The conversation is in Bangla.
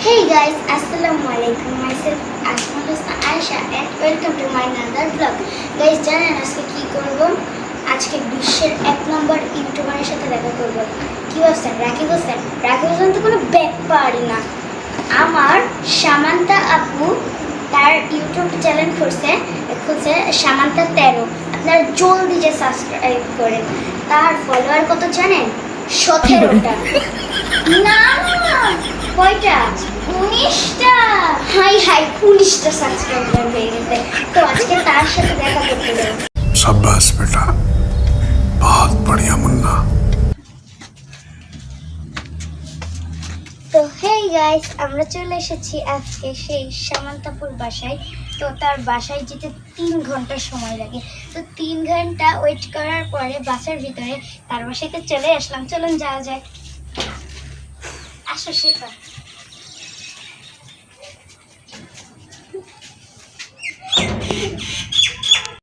Hey guys, Assalamualaikum. Myself Asma Husna Aisha and welcome to my another vlog. Guys, জানেন আজকে কি করব? আজকে বিশ্বের 1 নম্বর ইউটিউবারের সাথে দেখা করব। কি বলছেন? রাকিব হোসেন। রাকিব হোসেন তো কোনো ব্যাপারই না। আমার সামান্তা আপু তার ইউটিউব চ্যানেল খুলছে সামান্তা 13। আপনারা জলদি যে সাবস্ক্রাইব করেন। তার ফলোয়ার কত জানেন? 17টা। না কয়টা? 19টা। হাই 19টা সাবস্ক্রাইবার হয়ে গেছে। তো আজকে তার সাথে দেখা করতে যাব। शाबाश बेटा, बहुत बढ़िया मुन्ना। তো হেই গাইস, আমরা চলে এসেছি আজকে সেই সামান্তাপুর বাসায়। তো তার বাসায় যেতে 3 ঘন্টা সময় লাগে। তো 3 ঘন্টা ওয়েট করার পরে বাসের ভিতরে তার বাসাতে চলে আসলাম। চলুন যাওয়া যাক। আসো শেফা।